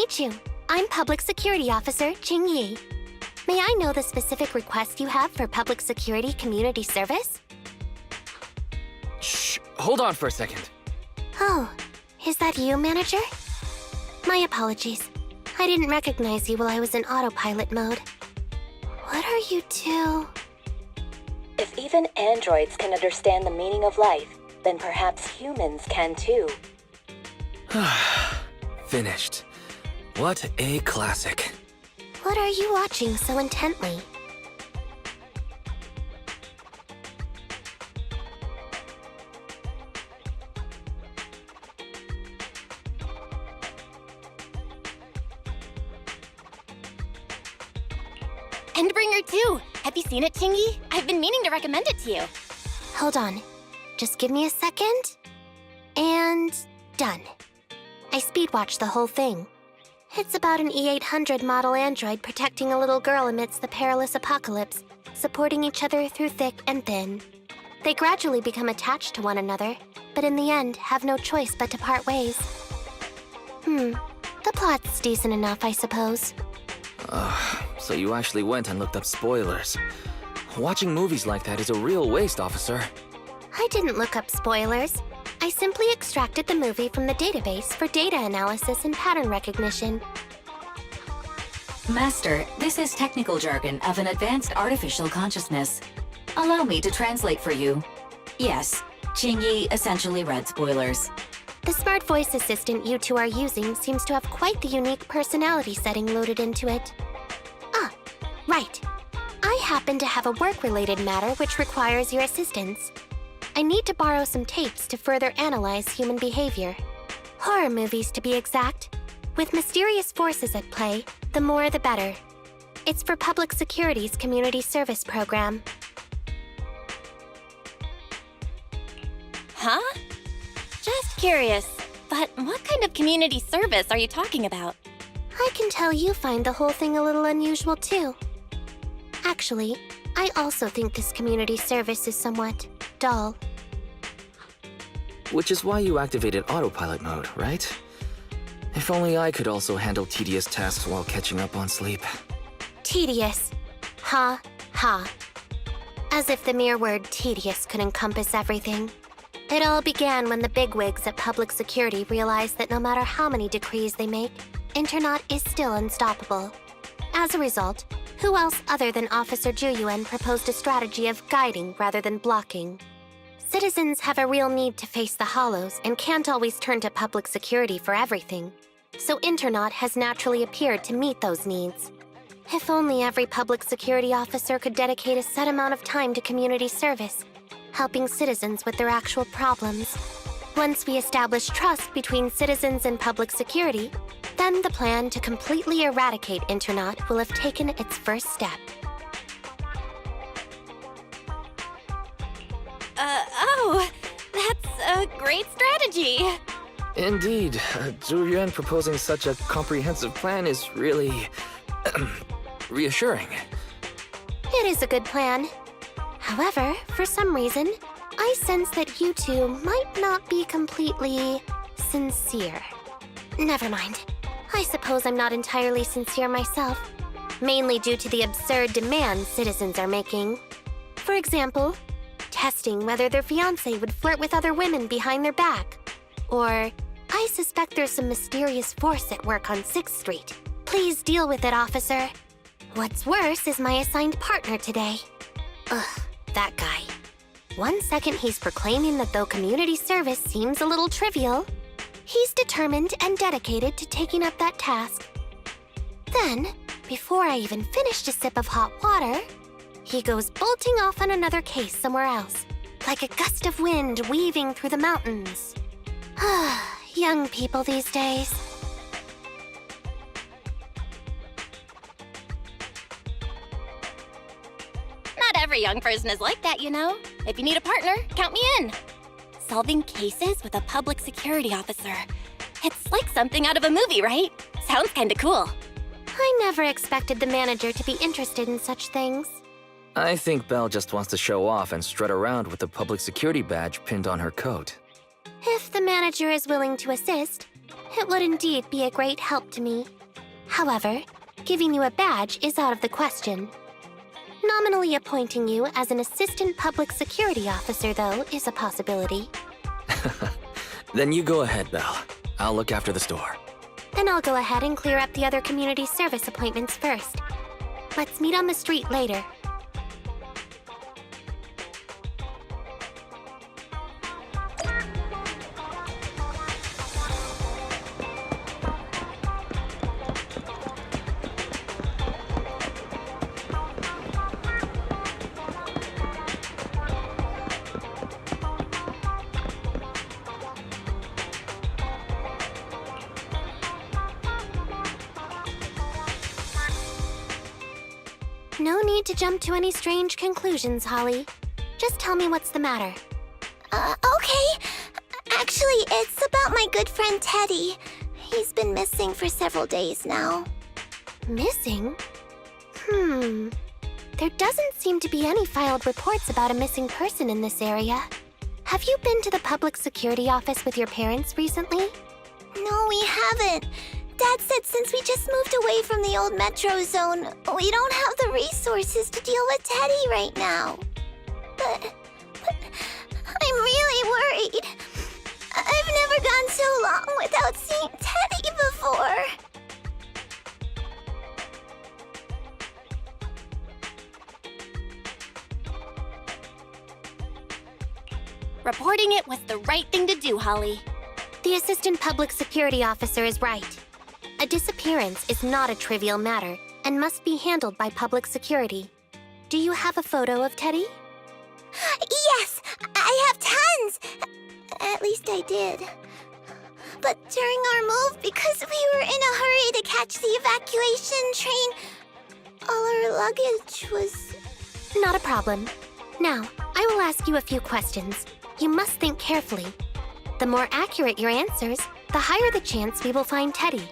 meet you. I'm Public Security Officer Ching Yi. May I know the specific request you have for public security community service? Shh, hold on for a second. Oh, is that you, Manager? My apologies. I didn't recognize you while I was in autopilot mode. What are you two? If even androids can understand the meaning of life, then perhaps humans can too. Finished. What a classic. What are you watching so intently? Endbringer 2! Have you seen it, Chingy? I've been meaning to recommend it to you. Hold on. Just give me a second. And done. I speedwatched the whole thing. It's about an E-800 model android protecting a little girl amidst the perilous apocalypse, supporting each other through thick and thin. They gradually become attached to one another, but in the end have no choice but to part ways. The plot's decent enough, I suppose. So you actually went and looked up spoilers. Watching movies like that is a real waste, officer. I didn't look up spoilers. I simply extracted the movie from the database for data analysis and pattern recognition. Master, this is technical jargon of an advanced artificial consciousness. Allow me to translate for you. Yes, Qingyi essentially read spoilers. The smart voice assistant you two are using seems to have quite the unique personality setting loaded into it. Ah, right. I happen to have a work-related matter which requires your assistance. I need to borrow some tapes to further analyze human behavior. Horror movies, to be exact. With mysterious forces at play, the more the better. It's for Public Security's community service program. Huh? Just curious, but what kind of community service are you talking about? I can tell you find the whole thing a little unusual, too. Actually, I also think this community service is somewhat dull. Which is why you activated autopilot mode, right? If only I could also handle tedious tasks while catching up on sleep. Tedious. Ha, ha. As if the mere word tedious could encompass everything. It all began when the bigwigs at Public Security realized that no matter how many decrees they make, Internaut is still unstoppable. As a result, who else other than Officer Juyuan proposed a strategy of guiding rather than blocking? Citizens have a real need to face the hollows and can't always turn to Public Security for everything. So Internaut has naturally appeared to meet those needs. If only every Public Security officer could dedicate a set amount of time to community service, helping citizens with their actual problems. Once we establish trust between citizens and Public Security, then the plan to completely eradicate Internaut will have taken its first step. Oh, that's a great strategy. Indeed, Zhu Yuan proposing such a comprehensive plan is really reassuring. It is a good plan. However, for some reason, I sense that you two might not be completely sincere. Never mind. I suppose I'm not entirely sincere myself, mainly due to the absurd demands citizens are making. For example, testing whether their fiancé would flirt with other women behind their back. Or, I suspect there's some mysterious force at work on 6th Street. Please deal with it, officer. What's worse is my assigned partner today. Ugh, that guy. One second he's proclaiming that though community service seems a little trivial, he's determined and dedicated to taking up that task. Then, before I even finished a sip of hot water, he goes bolting off on another case somewhere else, like a gust of wind weaving through the mountains. Young people these days. Not every young person is like that, you know. If you need a partner, count me in. Solving cases with a Public Security officer. It's like something out of a movie, right? Sounds kinda cool. I never expected the manager to be interested in such things. I think Belle just wants to show off and strut around with the Public Security badge pinned on her coat. If the manager is willing to assist, It would indeed be a great help to me. However, giving you a badge is out of the question. Nominally appointing you as an assistant public security officer, though, is a possibility. Then you go ahead, Belle. I'll look after the store. Then I'll go ahead and clear up the other community service appointments first. Let's meet on the street later. No need to jump to any strange conclusions, Holly. Just tell me what's the matter. Okay. Actually, it's about my good friend Teddy. He's been missing for several days now. Missing? There doesn't seem to be any filed reports about a missing person in this area. Have you been to the public security office with your parents recently? No, we haven't. Dad said since we just moved away from the old metro zone, we don't have the resources to deal with Teddy right now. But I'm really worried. I've never gone so long without seeing Teddy before. Reporting it was the right thing to do, Holly. The assistant public security officer is right. A disappearance is not a trivial matter and must be handled by public security. Do you have a photo of Teddy? Yes, I have tons. At least I did. But during our move, because we were in a hurry to catch the evacuation train, all our luggage was... Not a problem. Now, I will ask you a few questions. You must think carefully. The more accurate your answers, the higher the chance we will find Teddy.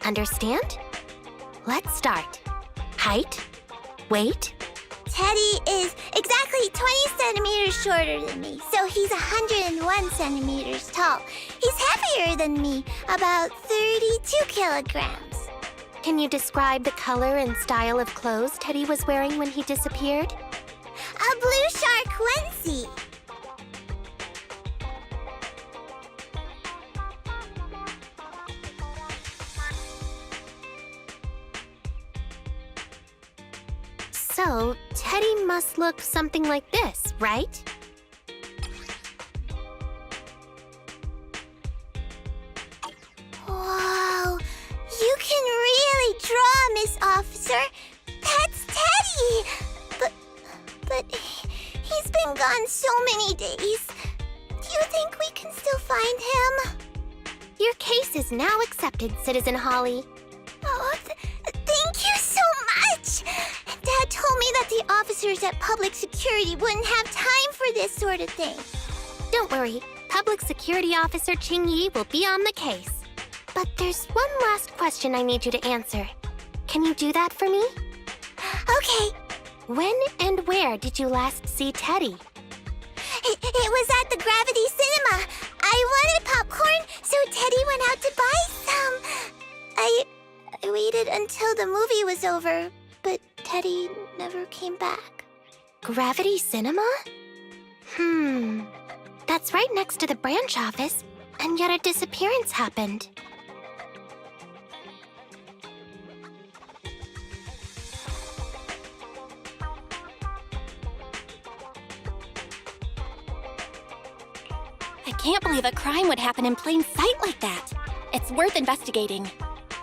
Understand? Let's start. Height? Weight? Teddy is exactly 20 centimeters shorter than me, so he's 101 centimeters tall. He's heavier than me, about 32 kilograms. Can you describe the color and style of clothes Teddy was wearing when he disappeared? A blue shark onesie. So, Teddy must look something like this, right? Whoa, you can really draw, Miss Officer. That's Teddy. But he's been gone so many days. Do you think we can still find him? Your case is now accepted, Citizen Holly. Oh, thank you so much. Dad told me that the officers at Public Security wouldn't have time for this sort of thing. Don't worry, Public Security Officer Qingyi will be on the case. But there's one last question I need you to answer. Can you do that for me? Okay. When and where did you last see Teddy? It was at the Gravity Cinema. I wanted popcorn, so Teddy went out to buy some. I waited until the movie was over, but Teddy never came back. Gravity Cinema? That's right next to the branch office, and yet a disappearance happened. I can't believe a crime would happen in plain sight like that. It's worth investigating.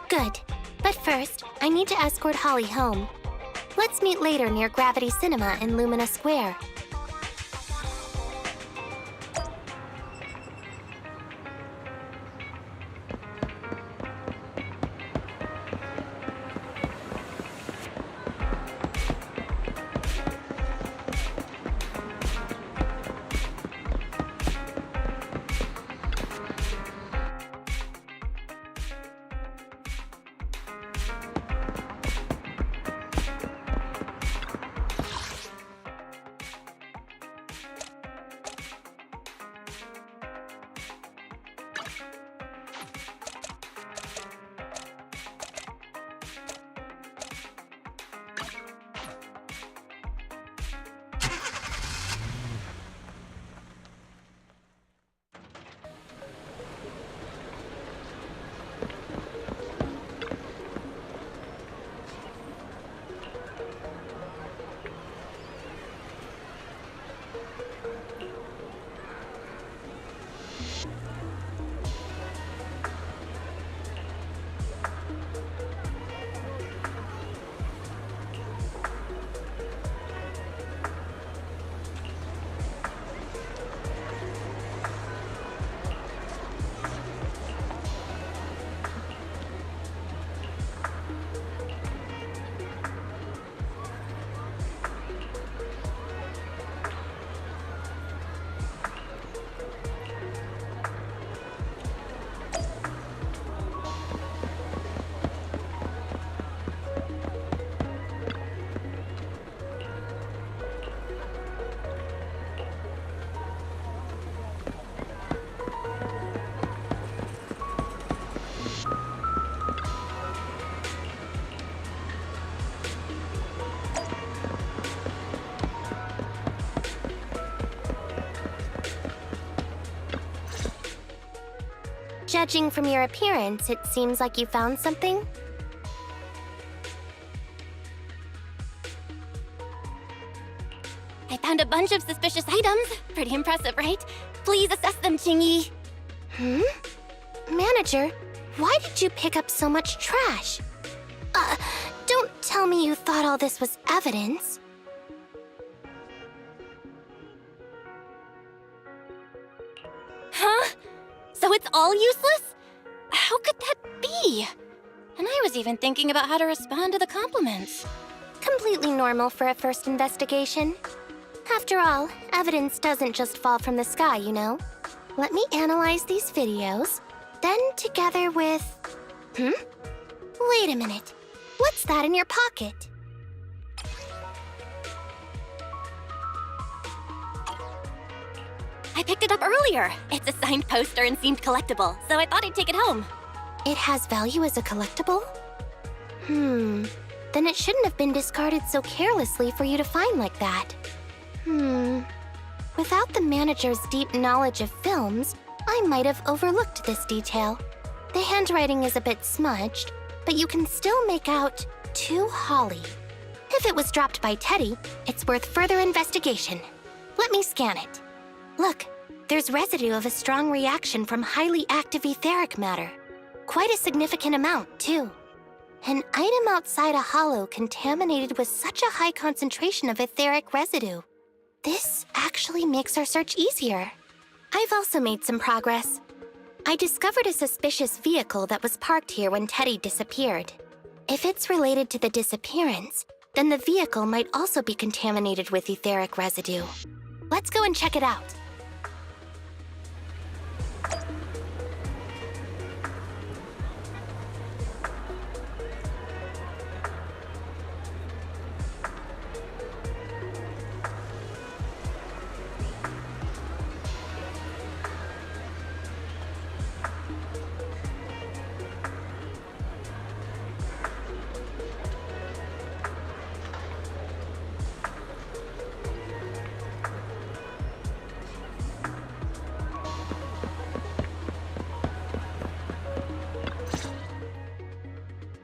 Good. But first, I need to escort Holly home. Let's meet later near Gravity Cinema in Lumina Square. Judging from your appearance, it seems like you found something. I found a bunch of suspicious items. Pretty impressive, right? Please assess them, Qingyi. Manager, why did you pick up so much trash? Don't tell me you thought all this was evidence. Huh? So it's all useless? How could that be? And I was even thinking about how to respond to the compliments. Completely normal for a first investigation. After all, evidence doesn't just fall from the sky, you know. Let me analyze these videos, then together with... Wait a minute. What's that in your pocket? I picked it up earlier. It's a signed poster and seemed collectible, so I thought I'd take it home. It has value as a collectible? Then it shouldn't have been discarded so carelessly for you to find like that. Without the manager's deep knowledge of films, I might have overlooked this detail. The handwriting is a bit smudged, but you can still make out "To Holly." If it was dropped by Teddy, it's worth further investigation. Let me scan it. Look, there's residue of a strong reaction from highly active etheric matter. Quite a significant amount, too. An item outside a hollow contaminated with such a high concentration of etheric residue. This actually makes our search easier. I've also made some progress. I discovered a suspicious vehicle that was parked here when Teddy disappeared. If it's related to the disappearance, then the vehicle might also be contaminated with etheric residue. Let's go and check it out.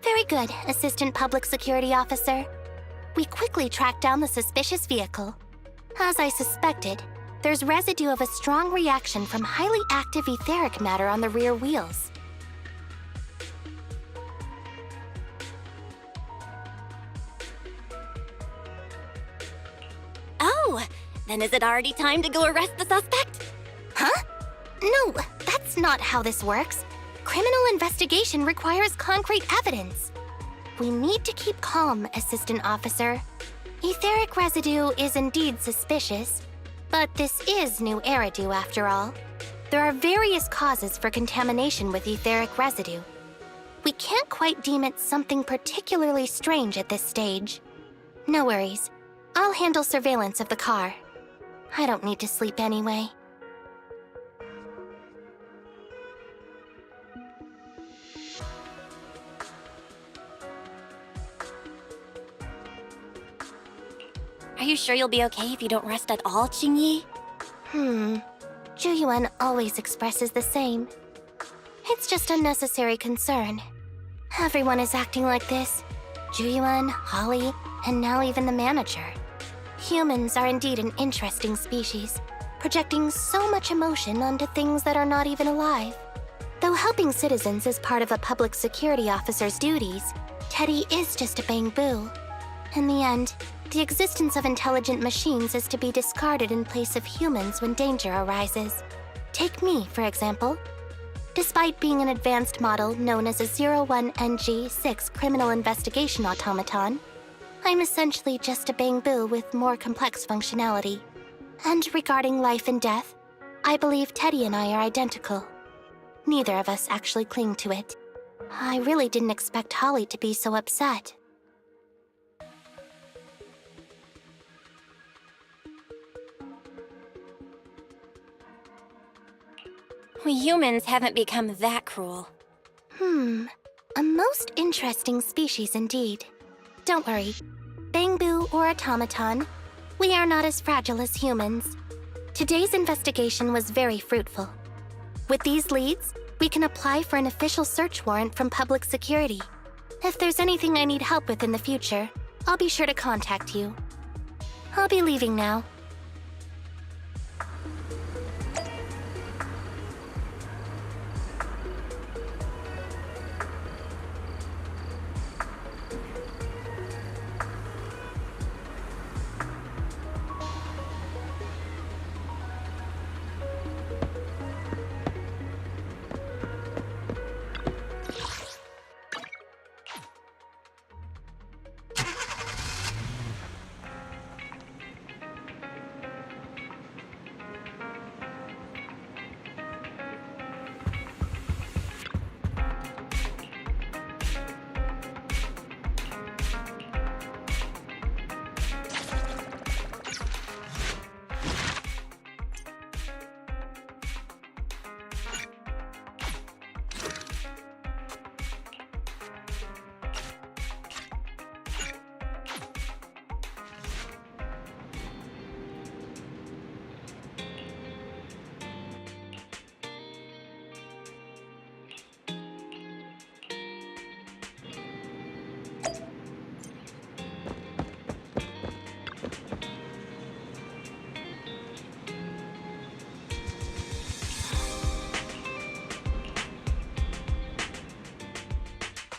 Very good, Assistant Public Security Officer. We quickly tracked down the suspicious vehicle. As I suspected, there's residue of a strong reaction from highly active etheric matter on the rear wheels. Oh, then is it already time to go arrest the suspect? Huh? No, that's not how this works. Criminal investigation requires concrete evidence. We need to keep calm, Assistant Officer. Etheric residue is indeed suspicious, but this is new Eridu after all. There are various causes for contamination with etheric residue. We can't quite deem it something particularly strange at this stage. No worries. I'll handle surveillance of the car. I don't need to sleep anyway. Are you sure you'll be okay if you don't rest at all, Qingyi? Zhu always expresses the same. It's just unnecessary concern. Everyone is acting like this. Zhu, Holly, and now even the manager. Humans are indeed an interesting species, projecting so much emotion onto things that are not even alive. Though helping citizens is part of a public security officer's duties, Teddy is just a bang-boo. In the end, the existence of intelligent machines is to be discarded in place of humans when danger arises. Take me, for example. Despite being an advanced model known as a 01NG6 criminal investigation automaton, I'm essentially just a bang-boo with more complex functionality. And regarding life and death, I believe Teddy and I are identical. Neither of us actually cling to it. I really didn't expect Holly to be so upset. We humans haven't become that cruel. A most interesting species indeed. Don't worry. Bang-boo or automaton, we are not as fragile as humans. Today's investigation was very fruitful. With these leads, we can apply for an official search warrant from public security. If there's anything I need help with in the future, I'll be sure to contact you. I'll be leaving now.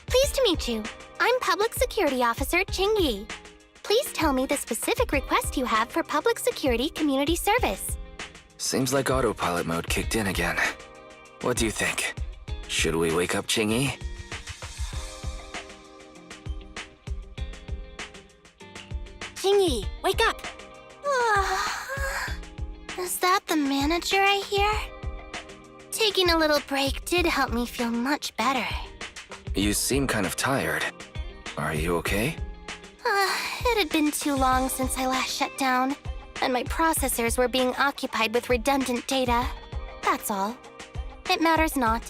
Pleased to meet you. I'm Public Security Officer Qingyi. Please tell me the specific request you have for public security community service. Seems like autopilot mode kicked in again. What do you think? Should we wake up Qingyi? Qingyi, wake up! Is that the manager I hear? Taking a little break did help me feel much better. You seem kind of tired. Are you okay? It had been too long since I last shut down, and my processors were being occupied with redundant data. That's all. It matters not.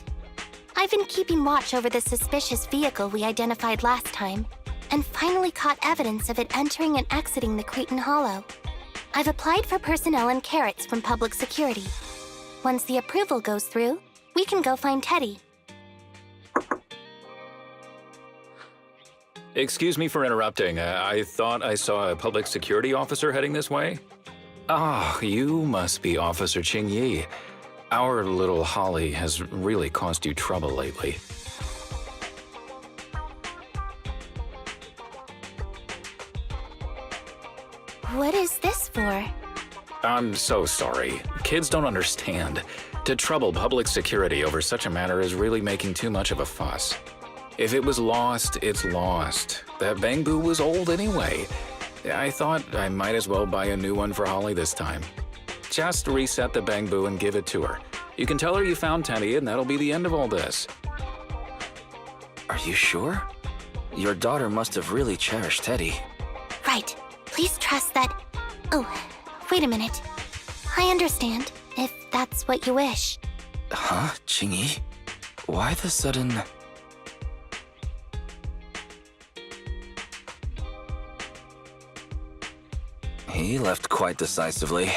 I've been keeping watch over the suspicious vehicle we identified last time, and finally caught evidence of it entering and exiting the Cretan Hollow. I've applied for personnel and carrots from public security. Once the approval goes through, we can go find Teddy. Excuse me for interrupting. I thought I saw a public security officer heading this way. Ah, you must be Officer Qingyi. Our little Holly has really caused you trouble lately. What is this for? I'm so sorry. Kids don't understand. To trouble public security over such a matter is really making too much of a fuss. If it was lost, it's lost. That Bangbu was old anyway. I thought I might as well buy a new one for Holly this time. Just reset the Bangbu and give it to her. You can tell her you found Teddy and that'll be the end of all this. Are you sure? Your daughter must have really cherished Teddy. Right. Please trust that... Oh, wait a minute. I understand, if that's what you wish. Huh, Qingyi? Why the sudden... He left quite decisively.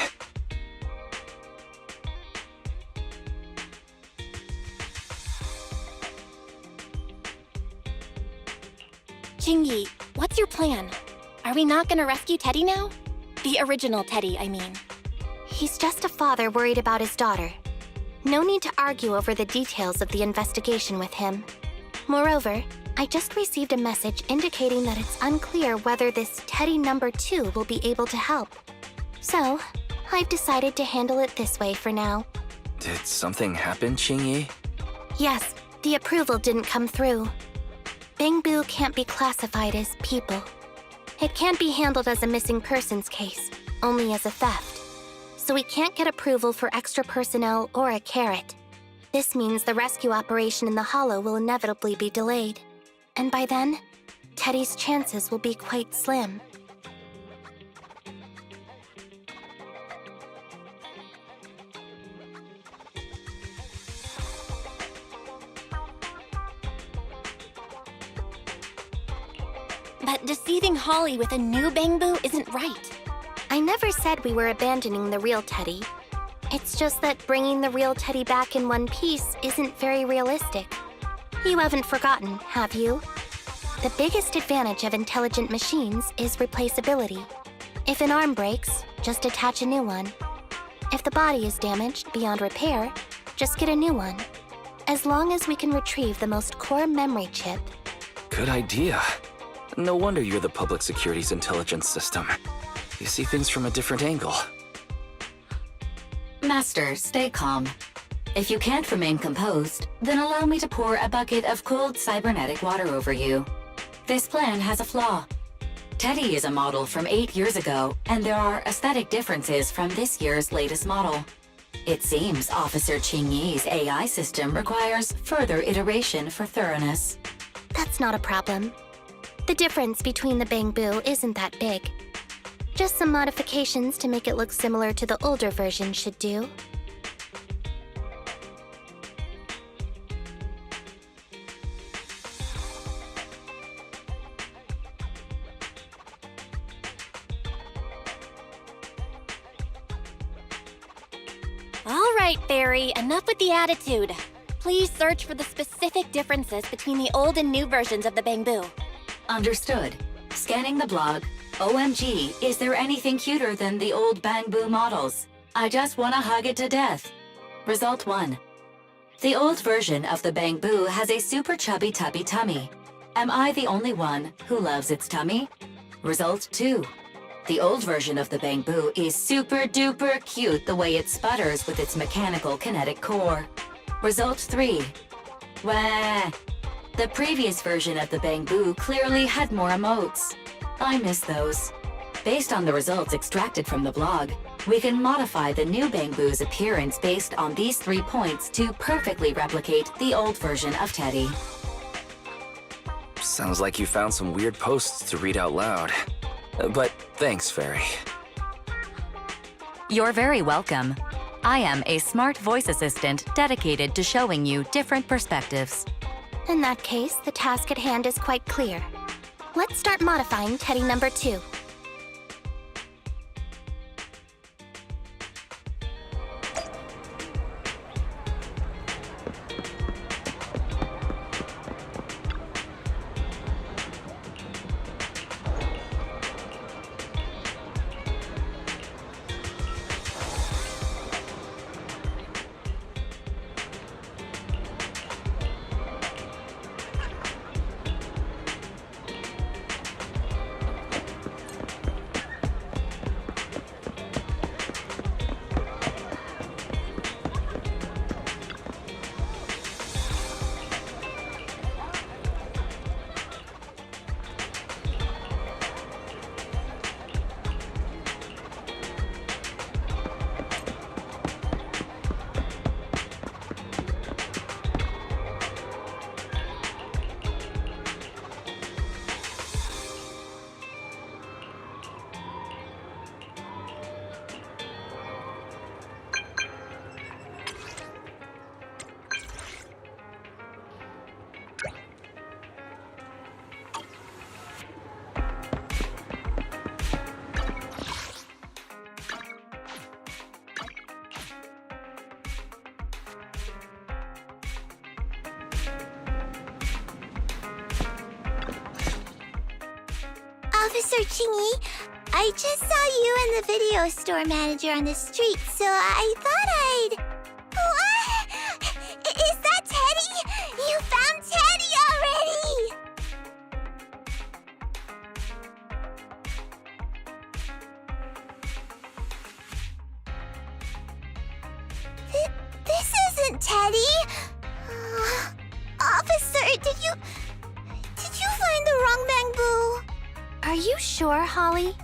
Qingyi, what's your plan? Are we not gonna rescue Teddy now? The original Teddy, I mean. He's just a father worried about his daughter. No need to argue over the details of the investigation with him. Moreover, I just received a message indicating that it's unclear whether this Teddy number 2 will be able to help. So, I've decided to handle it this way for now. Did something happen, Qingyi? Yes, the approval didn't come through. Bangbu can't be classified as people. It can't be handled as a missing persons case, only as a theft. So we can't get approval for extra personnel or a carrot. This means the rescue operation in the Hollow will inevitably be delayed. And by then, Teddy's chances will be quite slim. But deceiving Holly with a new Bangbu isn't right. I never said we were abandoning the real Teddy. It's just that bringing the real Teddy back in one piece isn't very realistic. You haven't forgotten, have you? The biggest advantage of intelligent machines is replaceability. If an arm breaks, just attach a new one. If the body is damaged beyond repair, just get a new one. As long as we can retrieve the most core memory chip. Good idea. No wonder you're the public security's intelligence system. You see things from a different angle. Master, stay calm. If you can't remain composed, then allow me to pour a bucket of cold cybernetic water over you. This plan has a flaw. Teddy is a model from 8 years ago, and there are aesthetic differences from this year's latest model. It seems Officer Qingyi's AI system requires further iteration for thoroughness. That's not a problem. The difference between the Bangboo isn't that big. Just some modifications to make it look similar to the older version should do. All right, Fairy, enough with the attitude. Please search for the specific differences between the old and new versions of the Bangboo. Understood. Scanning the blog. OMG, is there anything cuter than the old Bangboo models? I just wanna hug it to death. Result 1. The old version of the Bangboo has a super chubby tubby tummy. Am I the only one who loves its tummy? Result 2. The old version of the Bangboo is super duper cute the way it sputters with its mechanical kinetic core. Result 3. Wah! The previous version of the Bangboo clearly had more emotes. I miss those. Based on the results extracted from the blog, we can modify the new Bangboo's appearance based on these 3 points to perfectly replicate the old version of Teddy. Sounds like you found some weird posts to read out loud. But thanks, Fairy. You're very welcome. I am a smart voice assistant dedicated to showing you different perspectives. In that case, the task at hand is quite clear. Let's start modifying Teddy number 2. Officer Qingyi, I just saw you and the video store manager on the street, so I thought I'd... What? Is that Teddy? You found Teddy already! This isn't Teddy! Officer, did you find the wrong Bangboo? Are you sure, Holly?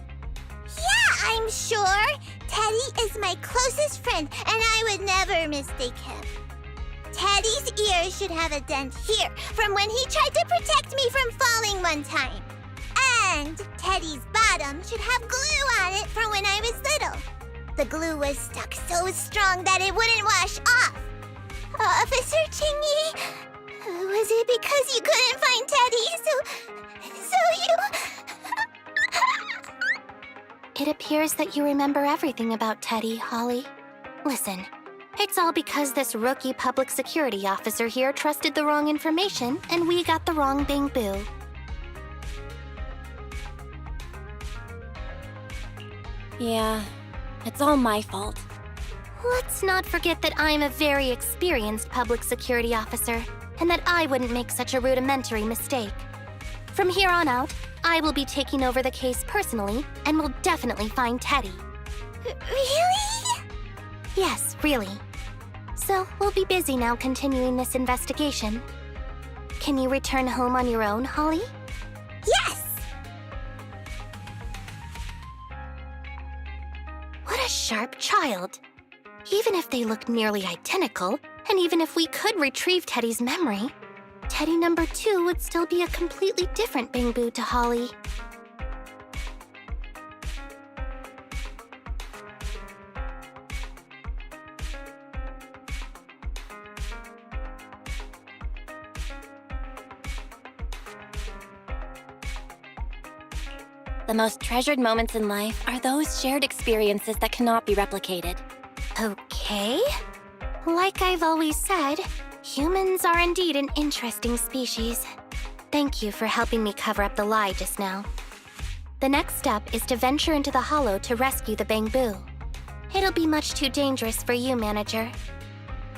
Yeah, I'm sure. Teddy is my closest friend, and I would never mistake him. Teddy's ear should have a dent here from when he tried to protect me from falling one time. And Teddy's bottom should have glue on it from when I was little. The glue was stuck so strong that it wouldn't wash off. Officer Qingyi, was it because you couldn't find Teddy, so you... It appears that you remember everything about Teddy, Holly. Listen, it's all because this rookie public security officer here trusted the wrong information, and we got the wrong Bangboo. Yeah, it's all my fault. Let's not forget that I'm a very experienced public security officer, and that I wouldn't make such a rudimentary mistake. From here on out, I will be taking over the case personally, and will definitely find Teddy. Really? Yes, really. So, we'll be busy now continuing this investigation. Can you return home on your own, Holly? Yes! What a sharp child. Even if they look nearly identical, and even if we could retrieve Teddy's memory, Teddy number 2 would still be a completely different Bangboo to Holly. The most treasured moments in life are those shared experiences that cannot be replicated. Okay. Like I've always said, humans are indeed an interesting species. Thank you for helping me cover up the lie just now. The next step is to venture into the Hollow to rescue the Bangboo. It'll be much too dangerous for you, Manager.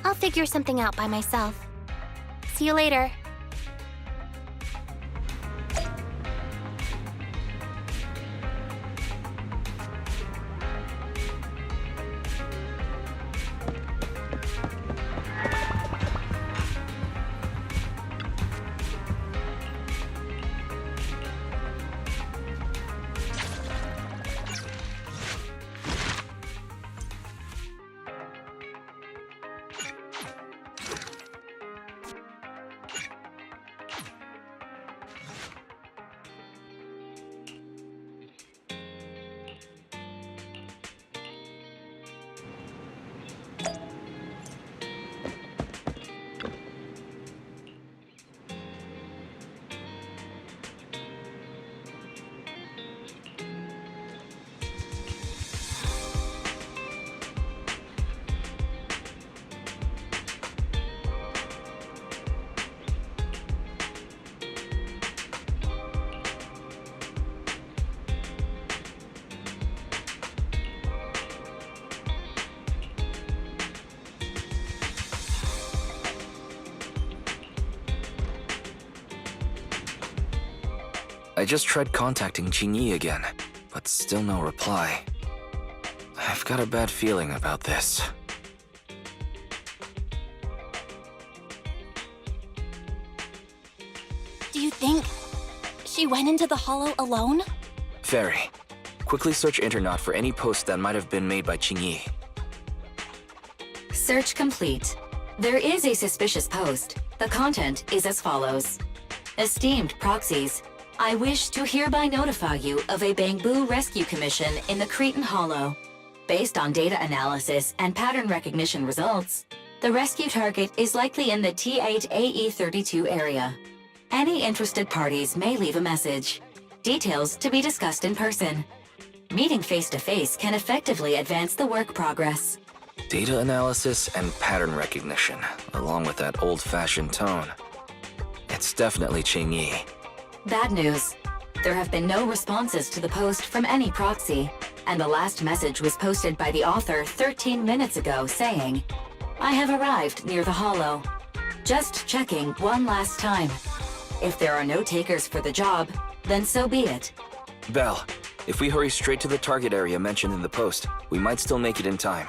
I'll figure something out by myself. See you later. I just tried contacting Jinyi again, but still no reply. I've got a bad feeling about this. Do you think she went into the Hollow alone? Very. Quickly search Internet for any post that might have been made by Jinyi. Search complete. There is a suspicious post. The content is as follows. Esteemed proxies, I wish to hereby notify you of a Bangboo rescue commission in the Cretan Hollow. Based on data analysis and pattern recognition results, the rescue target is likely in the T8AE32 area. Any interested parties may leave a message. Details to be discussed in person. Meeting face-to-face can effectively advance the work progress. Data analysis and pattern recognition, along with that old-fashioned tone. It's definitely Jinyi. Bad news. There have been no responses to the post from any proxy, and the last message was posted by the author 13 minutes ago saying, I have arrived near the Hollow. Just checking one last time. If there are no takers for the job, then so be it. Belle, if we hurry straight to the target area mentioned in the post, we might still make it in time.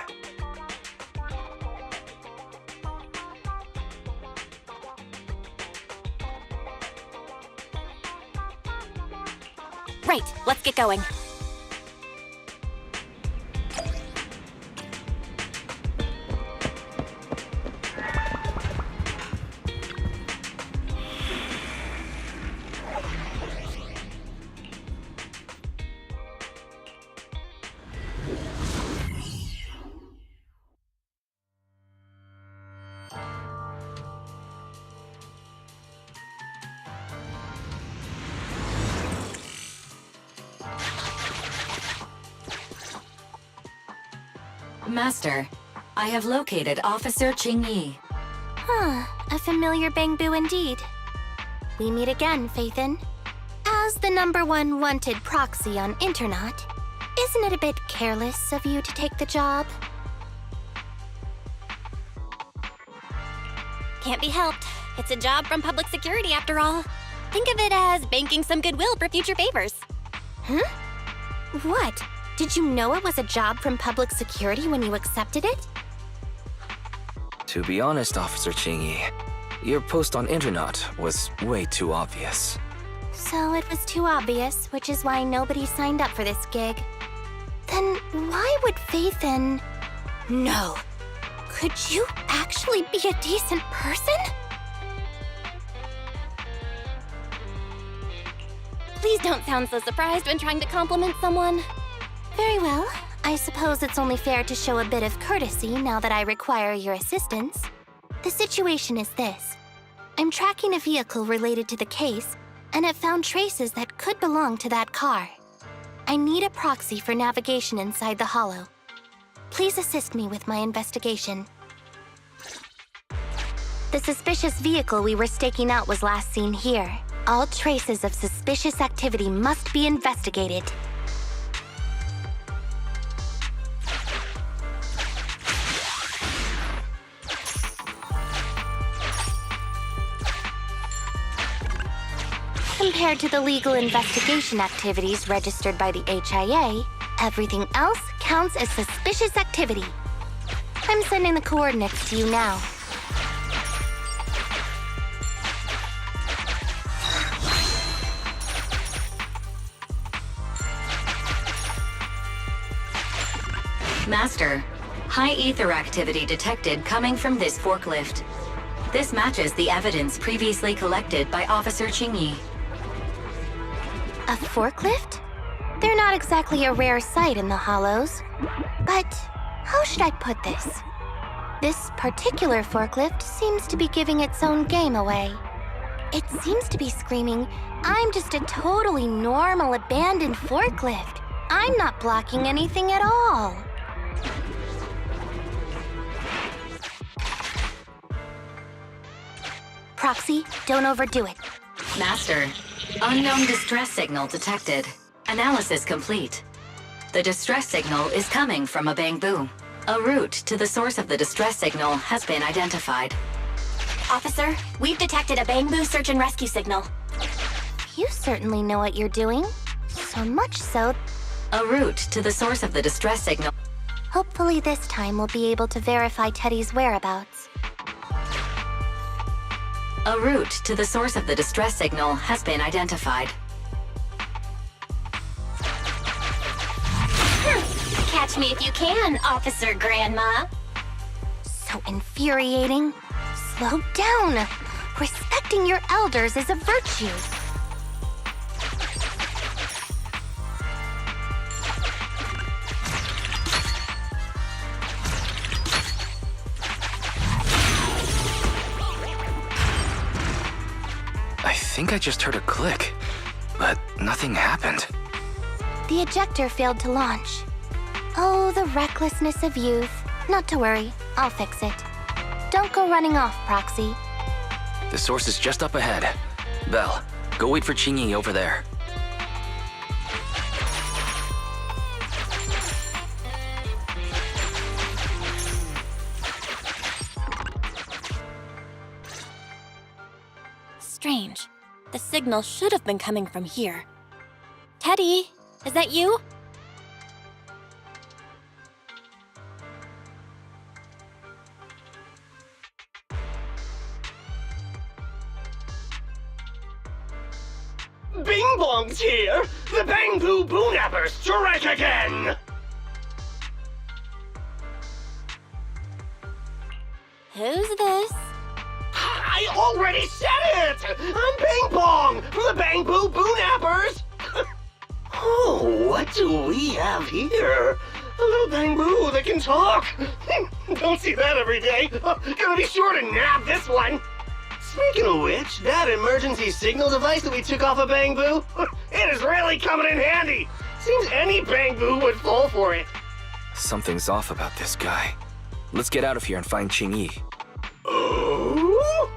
Right, let's get going. Master, I have located Officer Qingyi. Huh, a familiar Bangboo indeed. We meet again, Faithin. As the #1 wanted proxy on Internet, isn't it a bit careless of you to take the job? Can't be helped. It's a job from public security after all. Think of it as banking some goodwill for future favors. Huh? What? Did you know it was a job from public security when you accepted it? To be honest, Officer Qingyi, your post on Internet was way too obvious. So it was too obvious, which is why nobody signed up for this gig. Then why would Faithin... No. Could you actually be a decent person? Please don't sound so surprised when trying to compliment someone. Very well. I suppose it's only fair to show a bit of courtesy now that I require your assistance. The situation is this. I'm tracking a vehicle related to the case, and have found traces that could belong to that car. I need a proxy for navigation inside the hollow. Please assist me with my investigation. The suspicious vehicle we were staking out was last seen here. All traces of suspicious activity must be investigated. Compared to the legal investigation activities registered by the HIA, everything else counts as suspicious activity. I'm sending the coordinates to you now. Master, high ether activity detected coming from this forklift. This matches the evidence previously collected by Officer Qingyi. A forklift? They're not exactly a rare sight in the Hollows. But how should I put this? This particular forklift seems to be giving its own game away. It seems to be screaming, "I'm just a totally normal abandoned forklift. I'm not blocking anything at all." Proxy, don't overdo it. Master, unknown distress signal detected. Analysis complete. The distress signal is coming from a Bangboo. A route to the source of the distress signal has been identified. Officer, we've detected a Bangboo search and rescue signal. You certainly know what you're doing. So much so, A route to the source of the distress signal. hopefully this time we'll be able to verify Teddy's whereabouts. A route to the source of the distress signal has been identified. Catch me if you can, Officer Grandma. So infuriating. Slow down. Respecting your elders is a virtue. I think I just heard a click, but nothing happened. The ejector failed to launch. Oh, the recklessness of youth. Not to worry, I'll fix it. Don't go running off, Proxy. The source is just up ahead. Belle, go wait for Qingyi over there. Strange. The signal should have been coming from here. Teddy, is that you? Bing Bong's here! The Bangboo Boonappers strike again! Who's this? I already said it! I'm Bing Bong from the Bangboo Boonappers! Oh, what do we have here? A little Bangboo that can talk! Don't see that every day. Gonna be sure to nab this one! Speaking of which, that emergency signal device that we took off of Bangboo, it is really coming in handy. Seems any Bangboo would fall for it. Something's off about this guy. let's get out of here and find Qingyi. Oh?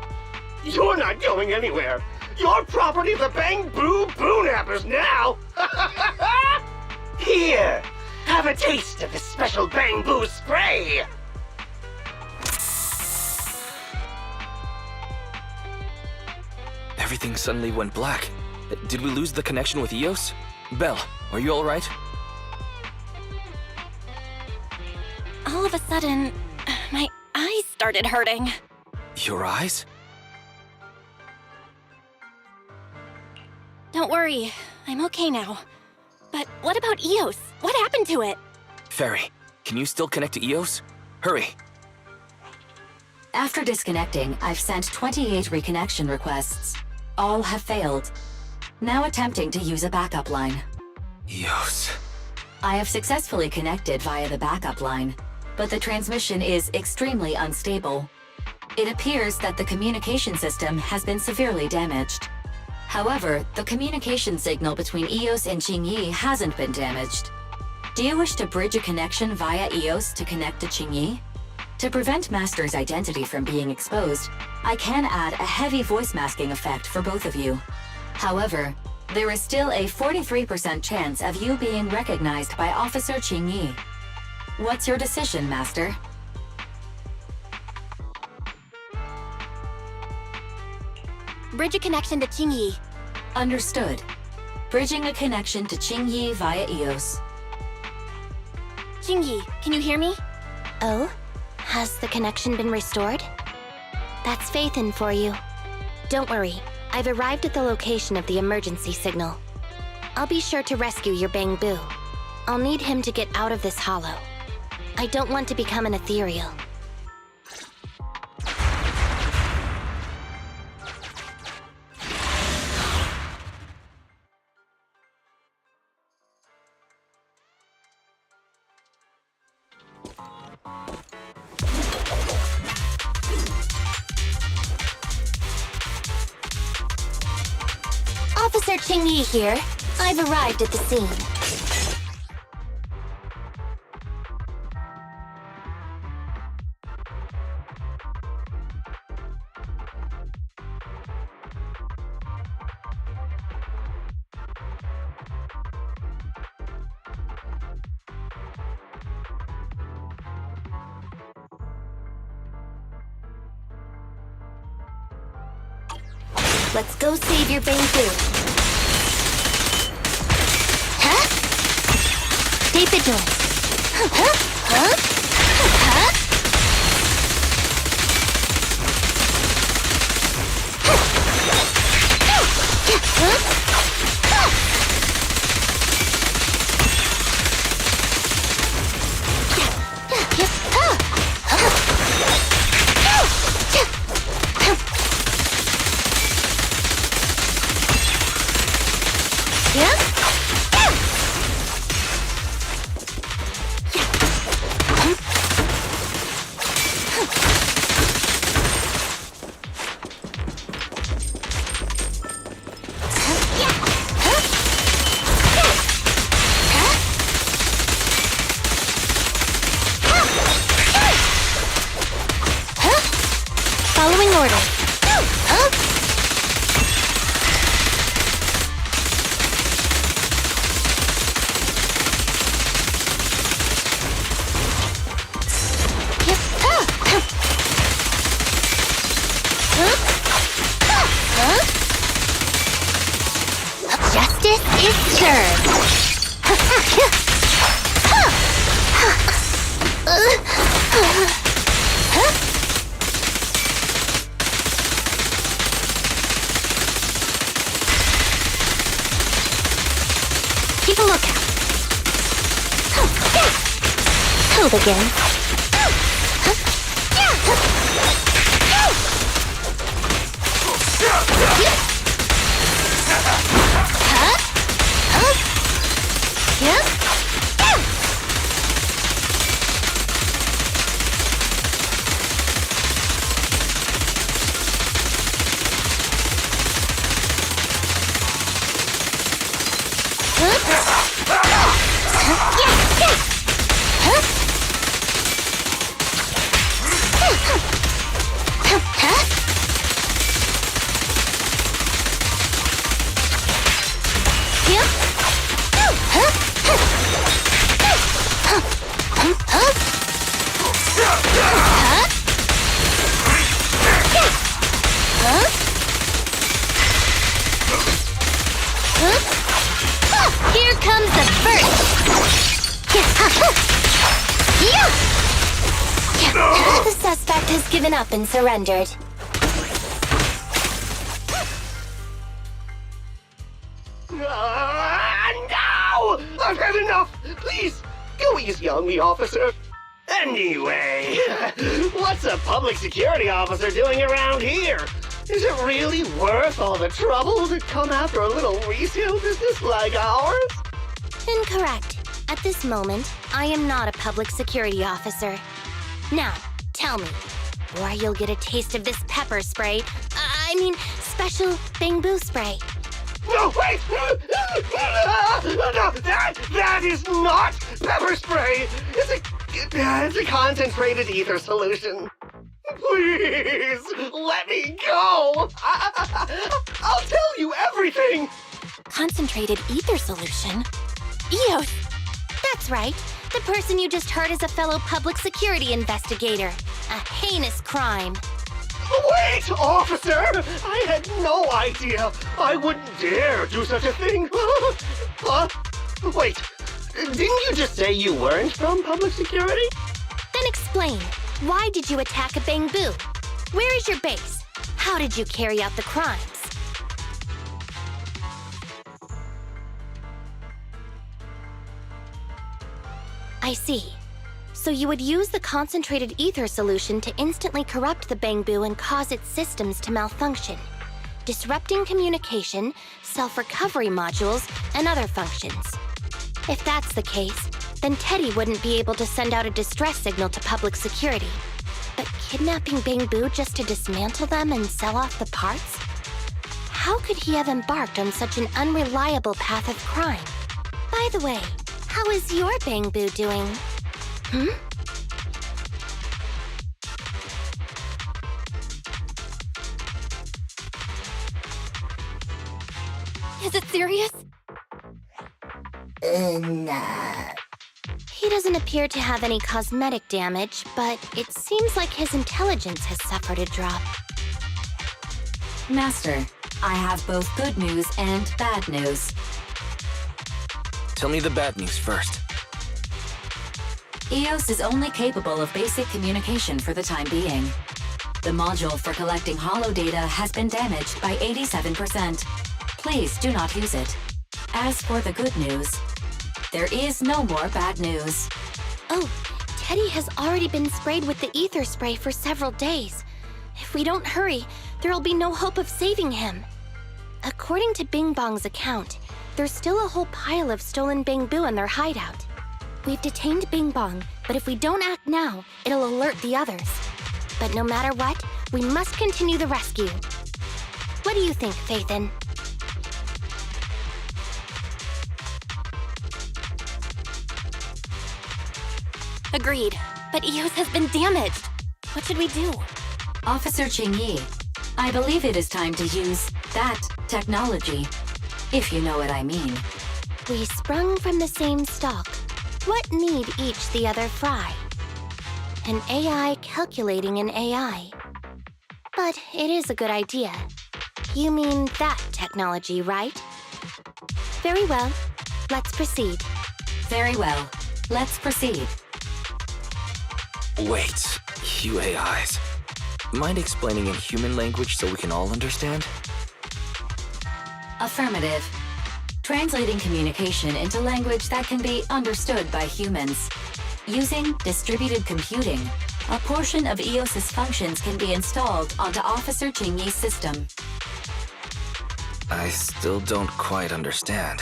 You're not going anywhere. You're property of the Bamboo Boonappers now. Here, have a taste of this special bamboo spray. Everything suddenly went black. Did we lose the connection with Eos? Belle, are you alright? All of a sudden, my eyes started hurting. Your eyes? Don't worry, I'm okay now. But what about Eos? What happened to it? Fairy, can you still connect to Eos? Hurry! After disconnecting, I've sent 28 reconnection requests. All have failed. Now attempting to use a backup line. Eos. I have successfully connected via the backup line, but the transmission is extremely unstable. It appears that the communication system has been severely damaged. However, the communication signal between Eos and Qingyi hasn't been damaged. Do you wish to bridge a connection via Eos to connect to Qingyi? To prevent Master's identity from being exposed, I can add a heavy voice masking effect for both of you. However, there is still a 43% chance of you being recognized by Officer Qingyi. What's your decision, Master? Bridge a connection to Qingyi. Understood. Bridging a connection to Qingyi via Eos. Qingyi, can you hear me? Oh? Has the connection been restored? That's Faithin for you. Don't worry, I've arrived at the location of the emergency signal. I'll be sure to rescue your Bamboo. I'll need him to get out of this hollow. I don't want to become an ethereal. Officer Qingyi here. I've arrived at the scene. Let's go save your Bamboo. Huh? Stay vigilant. Huh? Huh? Huh? Following order. Huh? Justice is served. Keep a lookout. Who begins? The suspect has given up and surrendered. No! I've had enough! Please, go easy on me, officer. Anyway, what's a public security officer doing around here? Is it really worth all the trouble to come after a little resale business like ours? Incorrect. At this moment, I am not a public security officer. Now, tell me, or you'll get a taste of this pepper spray. Special bamboo spray. No, wait! No, that is not pepper spray! It's a concentrated ether solution. Please, let me go! I'll tell you everything! Concentrated ether solution? Eos! That's right. The person you just heard is a fellow public security investigator. A heinous crime. Wait, officer! I had no idea. I wouldn't dare do such a thing. Wait, didn't you just say you weren't from public security? Then explain. Why did you attack a bamboo? Where is your base? How did you carry out the crimes? I see. So you would use the concentrated ether solution to instantly corrupt the bamboo and cause its systems to malfunction, disrupting communication, self-recovery modules, and other functions. If that's the case, then Teddy wouldn't be able to send out a distress signal to public security. But kidnapping bamboo just to dismantle them and sell off the parts? How could he have embarked on such an unreliable path of crime? By the way, how is your bamboo doing? Is it serious? He doesn't appear to have any cosmetic damage, but it seems like his intelligence has suffered a drop. Master, I have both good news and bad news. Tell me the bad news first. EOS is only capable of basic communication for the time being. The module for collecting holo data has been damaged by 87%. Please do not use it. As for the good news, there is no more bad news. Oh, Teddy has already been sprayed with the ether spray for several days. If we don't hurry, there'll be no hope of saving him. According to Bing Bong's account, there's still a whole pile of stolen bamboo in their hideout. We've detained Bing Bong, but if we don't act now, it'll alert the others. But no matter what, we must continue the rescue. What do you think, Phaethon? Agreed. But Eos has been damaged. What should we do? Officer Qingyi, I believe it is time to use that technology, if you know what I mean. We sprung from the same stalk. What need each the other fry? An AI calculating an AI. But it is a good idea. You mean that technology, right? Very well. Let's proceed. Very well. Let's proceed. Wait, you AIs. Mind explaining in human language so we can all understand? Affirmative. Translating communication into language that can be understood by humans. Using distributed computing, a portion of EOS's functions can be installed onto Officer Qingyi's system. I still don't quite understand.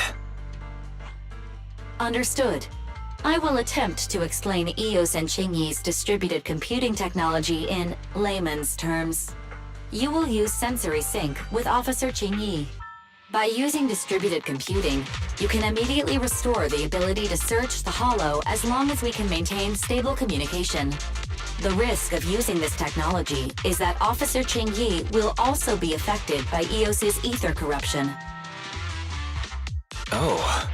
Understood. I will attempt to explain EOS and Qingyi's distributed computing technology in layman's terms. You will use sensory sync with Officer Qingyi. By using distributed computing, you can immediately restore the ability to search the holo as long as we can maintain stable communication. The risk of using this technology is that Officer Qingyi will also be affected by EOS's ether corruption. Oh,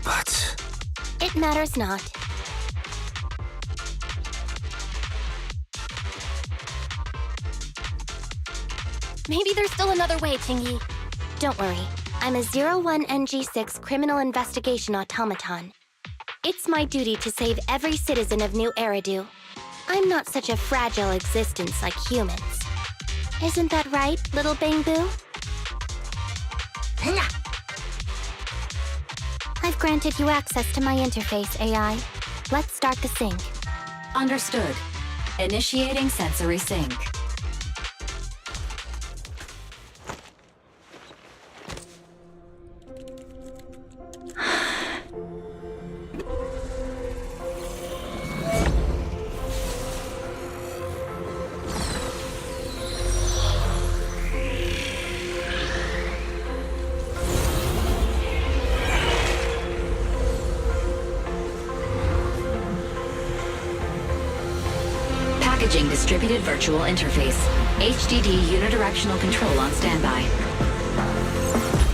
but... It matters not. Maybe there's still another way, Qingyi. Don't worry. I'm a 01NG6 criminal investigation automaton. It's my duty to save every citizen of New Eridu. I'm not such a fragile existence like humans. Isn't that right, little Bangboo? I've granted you access to my interface, AI. Let's start the sync. Understood. Initiating sensory sync. Packaging distributed virtual interface. HDD unidirectional control on standby.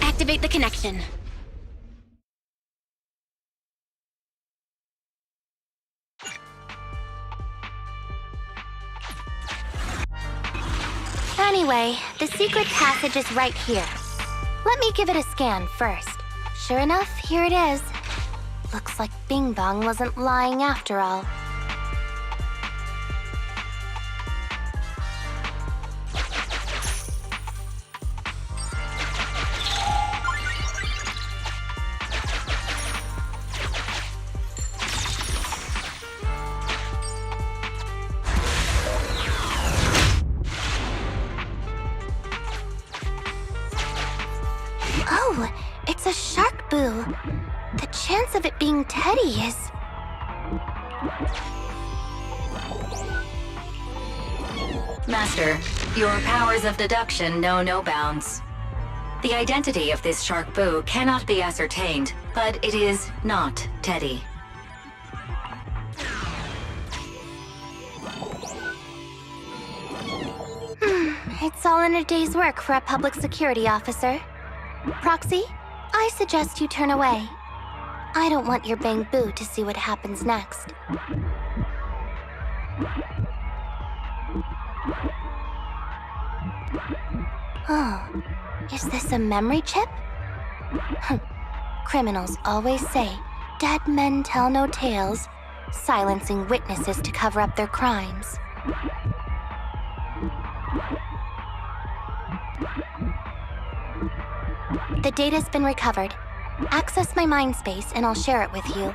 Activate the connection. Anyway, the secret passage is right here. Let me give it a scan first. Sure enough, here it is. Looks like Bing Bong wasn't lying after all. Oh, it's a shark boo. The chance of it being Teddy is... Master, your powers of deduction know no bounds. The identity of this shark boo cannot be ascertained, but it is not Teddy. It's all in a day's work for a public security officer. Proxy, I suggest you turn away. I don't want your Bang-Boo to see what happens next. Oh, is this a memory chip? Criminals always say, dead men tell no tales, silencing witnesses to cover up their crimes. The data's been recovered. Access my mind space and I'll share it with you.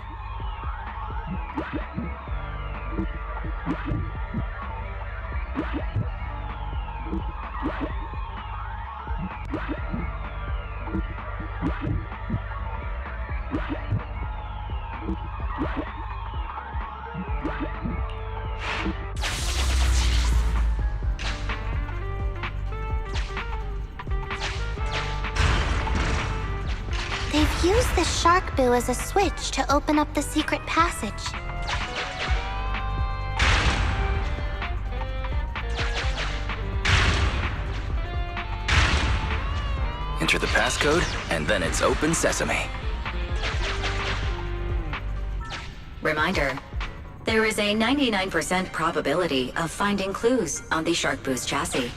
They've used the shark boo as a switch to open up the secret passage. Enter the passcode, and then it's open sesame. Reminder, there is a 99% probability of finding clues on the shark boo's chassis.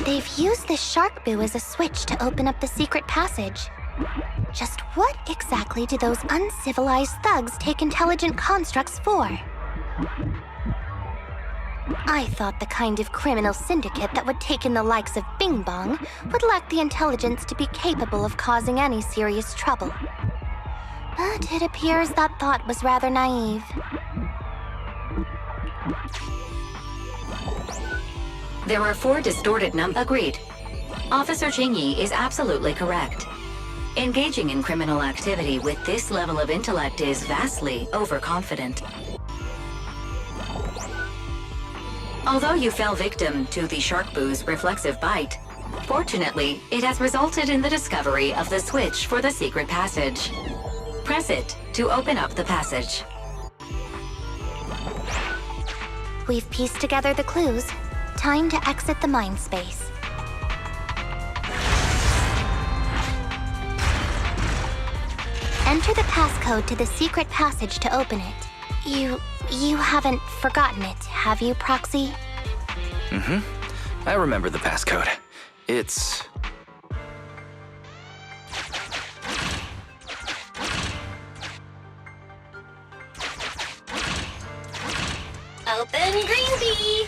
They've used the shark boo as a switch to open up the secret passage. Just what exactly do those uncivilized thugs take intelligent constructs for? I thought the kind of criminal syndicate that would take in the likes of Bing Bong would lack the intelligence to be capable of causing any serious trouble. But it appears that thought was rather naive. There are 4 distorted Agreed. Officer Jingyi is absolutely correct. Engaging in criminal activity with this level of intellect is vastly overconfident. Although you fell victim to the shark boo's reflexive bite, fortunately, it has resulted in the discovery of the switch for the secret passage. Press it to open up the passage. We've pieced together the clues. Time to exit the mind space. Enter the passcode to the secret passage to open it. You haven't forgotten it, have you, Proxy? Mm-hmm. I remember the passcode. It's... Open green bee!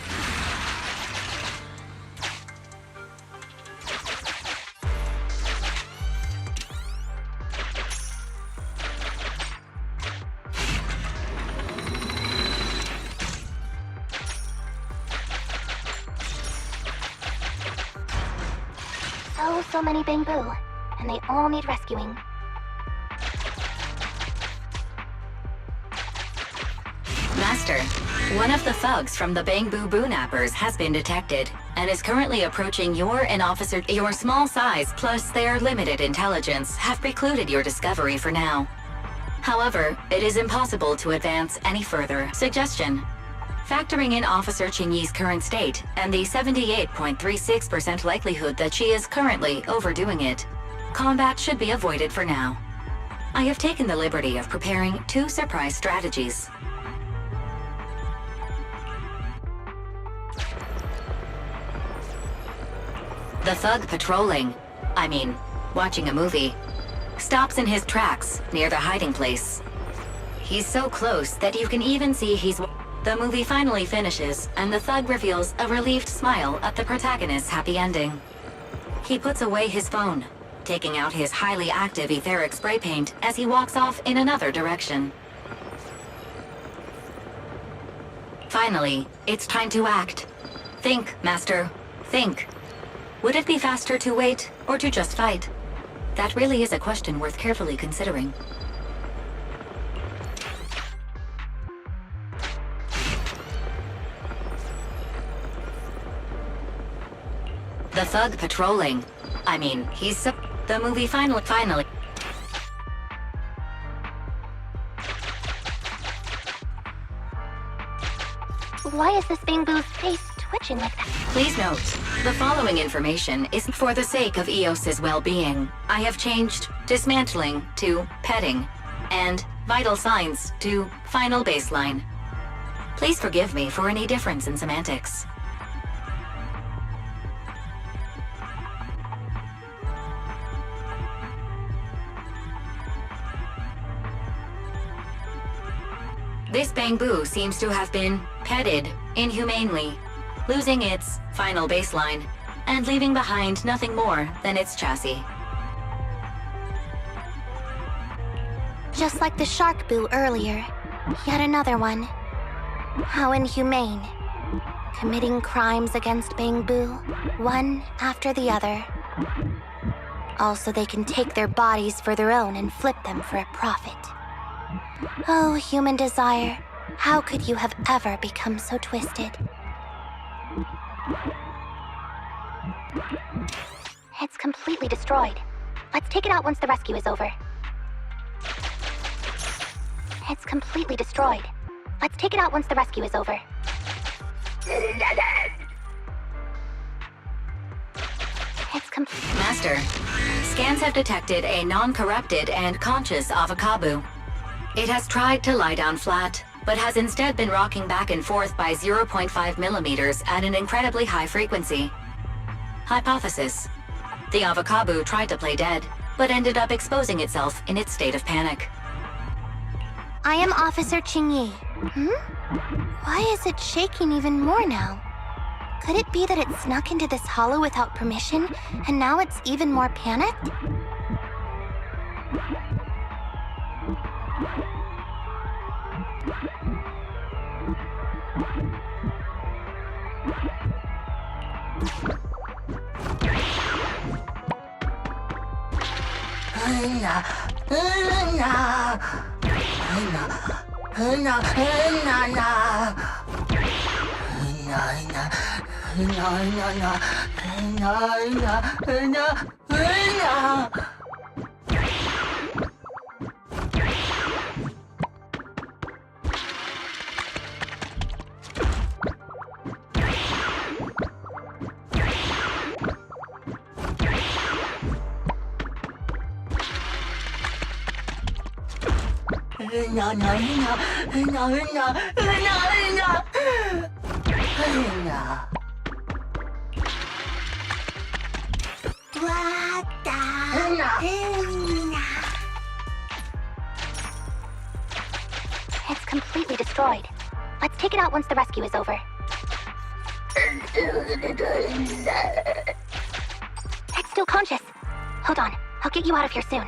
So many Bangbu, and they all need rescuing. Master, one of the thugs from the Bangbu Boo-nappers has been detected and is currently approaching your small size plus their limited intelligence have precluded your discovery for now. However, it is impossible to advance any further. Suggestion. Factoring in Officer Qingyi's current state and the 78.36% likelihood that she is currently overdoing it, combat should be avoided for now. I have taken the liberty of preparing 2 surprise strategies. The thug patrolling, watching a movie, stops in his tracks near the hiding place. He's so close that you can even see The movie finally finishes, and the thug reveals a relieved smile at the protagonist's happy ending. He puts away his phone, taking out his highly active etheric spray paint as he walks off in another direction. Finally, it's time to act. Think, Master. Think. Would it be faster to wait, or to just fight? That really is a question worth carefully considering. The thug patrolling. The movie finally. Why is this Bangbu's face twitching like that? Please note, the following information is for the sake of Eos's well-being. I have changed dismantling to petting, and vital signs to final baseline. Please forgive me for any difference in semantics. This Bangbu seems to have been petted inhumanely, losing its final baseline, and leaving behind nothing more than its chassis. Just like the shark boo earlier. Yet another one. How inhumane. Committing crimes against Bangbu, one after the other. Also, they can take their bodies for their own and flip them for a profit. Oh, human desire, how could you have ever become so twisted? It's completely destroyed. Let's take it out once the rescue is over. It's completely destroyed. Let's take it out once the rescue is over. Master, scans have detected a non-corrupted and conscious Avakabu. It has tried to lie down flat, but has instead been rocking back and forth by 0.5 millimeters at an incredibly high frequency. Hypothesis. The Avakabu tried to play dead, but ended up exposing itself in its state of panic. I am Officer Qingyi. Why is it shaking even more now? Could it be that it snuck into this hollow without permission, and now it's even more panicked? It's completely destroyed. Let's take it out once the rescue is over. It's still conscious. Hold on, I'll get you out of here soon.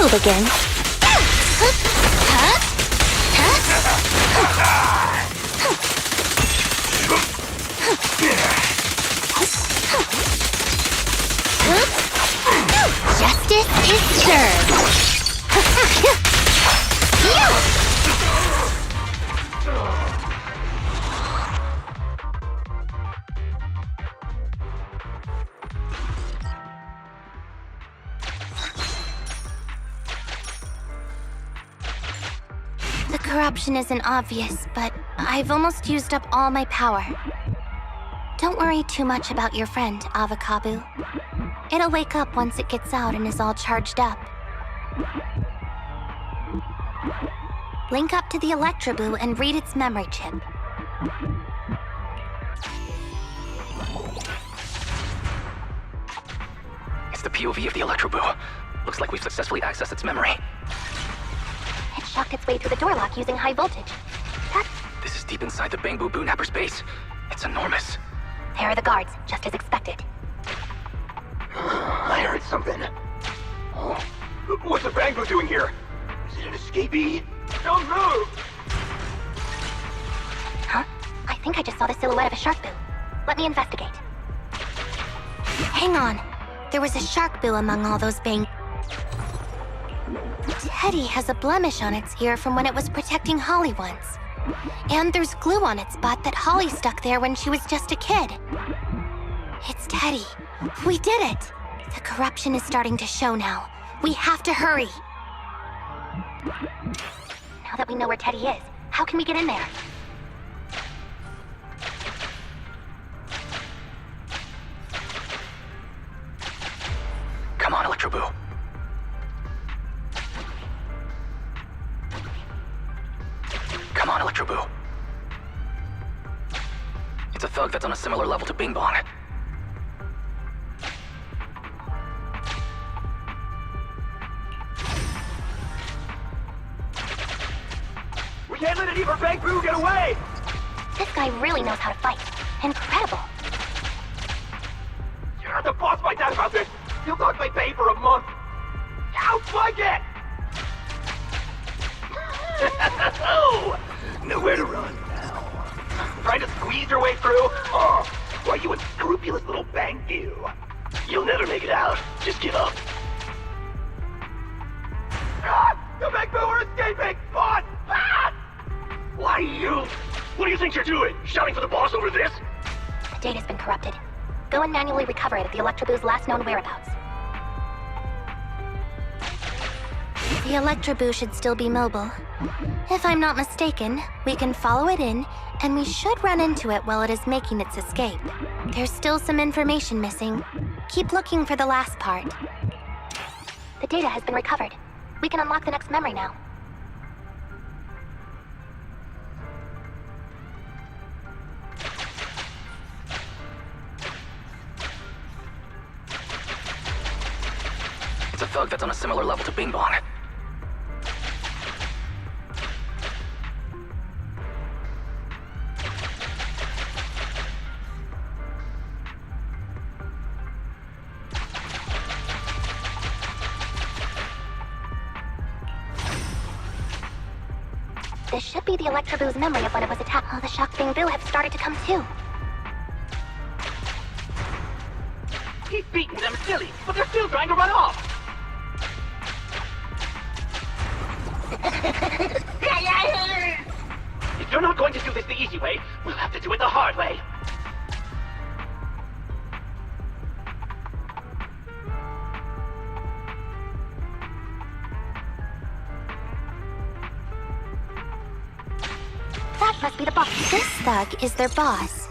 Move again. Justice is served. The corruption isn't obvious, but I've almost used up all my power. Don't worry too much about your friend, Avakabu. It'll wake up once it gets out and is all charged up. Link up to the Electroboo and read its memory chip. It's the POV of the Electroboo. Looks like we've successfully accessed its memory. It shocked its way through the door lock using high voltage. This is deep inside the Bangbu Boonapper's base. It's enormous. There are the guards, just as expected. I heard something. Oh. What's the Bangbu doing here? Is it an escapee? Don't move! Huh? I think I just saw the silhouette of a shark boo. Let me investigate. Hang on. There was a shark boo among all those bang... Teddy has a blemish on its ear from when it was protecting Holly once. And there's glue on its butt that Holly stuck there when she was just a kid. It's Teddy. We did it! The corruption is starting to show now. We have to hurry! Now that we know where Teddy is, how can we get in there? Come on, Electroboo. Come on, Electroboo. It's a thug that's on a similar level to Bing Bong. We can't let any of our Bangbu get away! This guy really knows how to fight. Incredible. Yeah, the boss might doubt about this. He'll dog my pay for a month. Outflank it! Oh, nowhere to run now. Trying to squeeze your way through? Oh, why, you unscrupulous little Bangbu. You'll never make it out. Just give up. Ah, the Bangbu are escaping! Boss! Ah! Why, you? What do you think you're doing? Shouting for the boss over this? The data's been corrupted. Go and manually recover it at the Electroboo's last known whereabouts. The Electroboo should still be mobile, If I'm not mistaken, we can follow it in, and we should run into it while it is making its escape. There's still some information missing. Keep looking for the last part. The data has been recovered. We can unlock the next memory now. It's a thug that's on a similar level to Bing Bong. This should be the Electroboo's memory of when it was attacked. Oh, the shocked Bing Boo have started to come too. He's beaten them silly, but they're still trying to run off. If you're not going to do this the easy way, we'll have to do it the hard way. That must be the boss. This thug is their boss.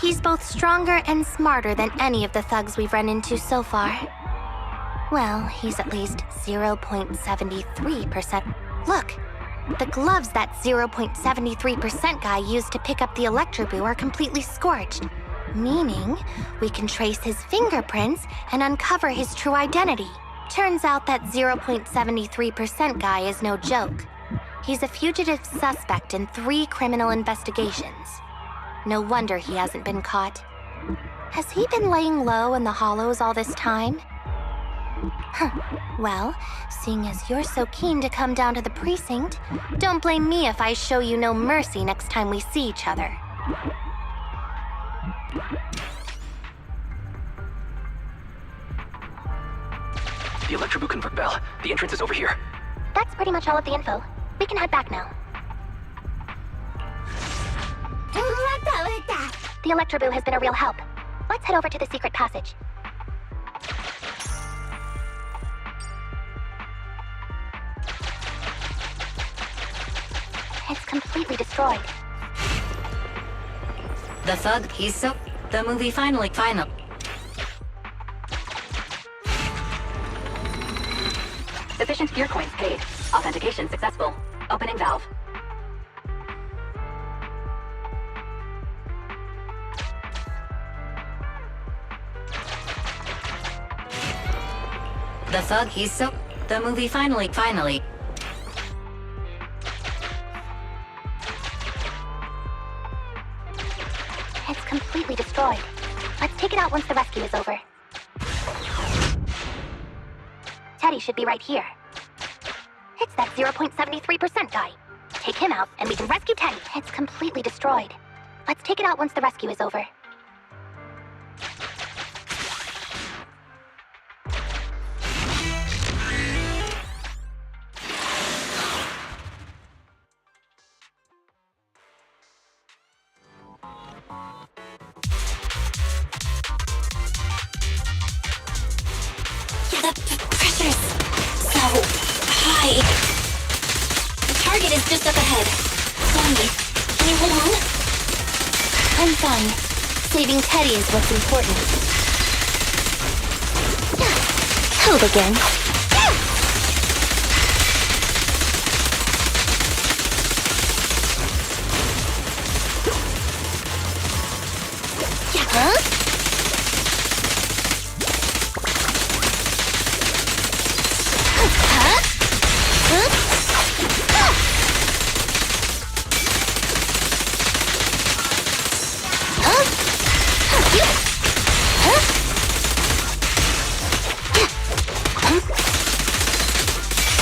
He's both stronger and smarter than any of the thugs we've run into so far. Well, he's at least 0.73%. Look! The gloves that 0.73% guy used to pick up the Electroboo are completely scorched. Meaning, we can trace his fingerprints and uncover his true identity. Turns out that 0.73% guy is no joke. He's a fugitive suspect in 3 criminal investigations. No wonder he hasn't been caught. Has he been laying low in the hollows all this time? Huh. Well, seeing as you're so keen to come down to the precinct, don't blame me if I show you no mercy next time we see each other. The Electroboo convert bell. The entrance is over here. That's pretty much all of the info. We can head back now. The Electroboo has been a real help. Let's head over to the secret passage. It's completely destroyed. The thug, he's so... The movie final. Sufficient gear coins paid. Authentication successful. Opening valve. The thug, he's so... The movie finally. It's completely destroyed. Let's take it out once the rescue is over. Teddy should be right here. It's that 0.73% guy. Take him out, and we can rescue Teddy. It's completely destroyed. Let's take it out once the rescue is over. The pressure's so high. The target is just up ahead. Zombie, can you hold on? I'm fine. Saving Teddy is what's important. Hold again. Huh?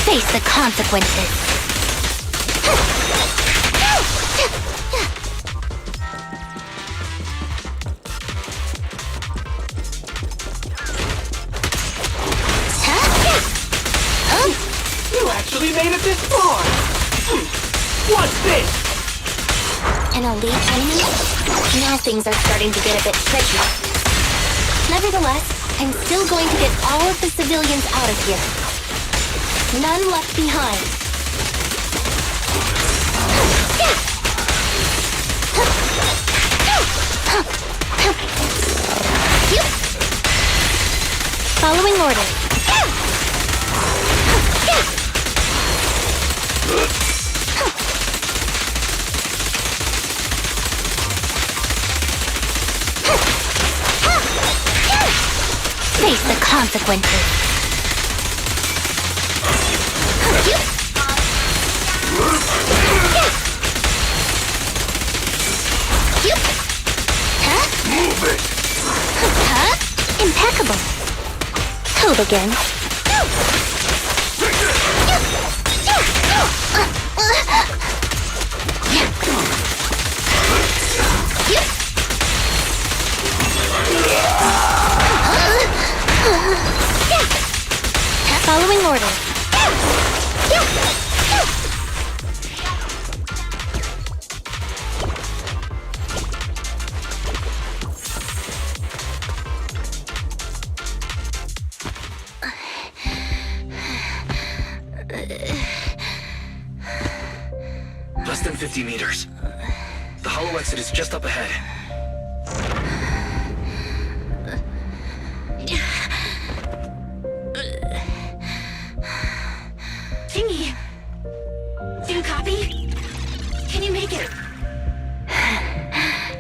Face the consequences. You actually made it this far! What's this? An elite enemy? Now things are starting to get a bit tricky. Nevertheless, I'm still going to get all of the civilians out of here. None left behind. Following orders. Face the consequences. Move it! Impeccable. Hold again. Following orders. Less than 50 meters. The hollow exit is just up ahead. Jingy! Do you copy? Can you make it?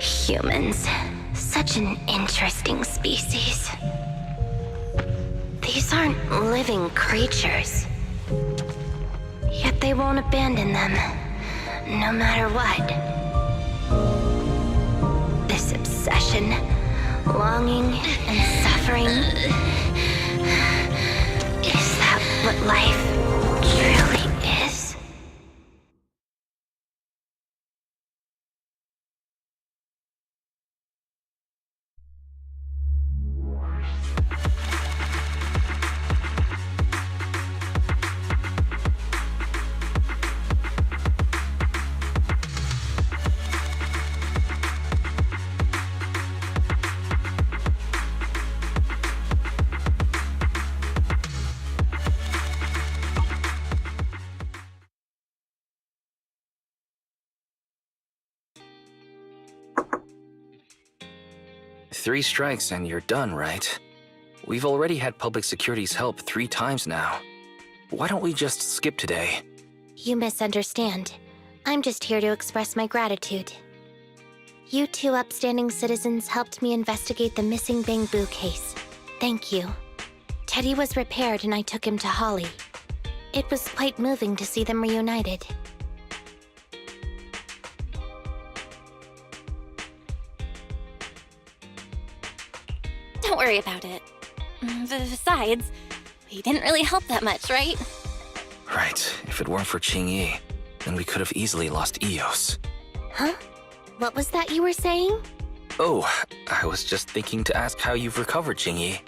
Humans. Such an interesting species. These aren't living creatures. Yet they won't abandon them, no matter what. This obsession, longing, and suffering. Is that what life truly is? Three strikes and you're done, right? We've already had public security's help 3 times now. Why don't we just skip today? You misunderstand. I'm just here to express my gratitude. You 2 upstanding citizens helped me investigate the missing Bangbu case. Thank you. Teddy was repaired and I took him to Holly. It was quite moving to see them reunited. Don't worry about it. Besides, we didn't really help that much, right? Right. If it weren't for Qingyi, then we could have easily lost Eos. Huh? What was that you were saying? Oh, I was just thinking to ask how you've recovered, Qingyi.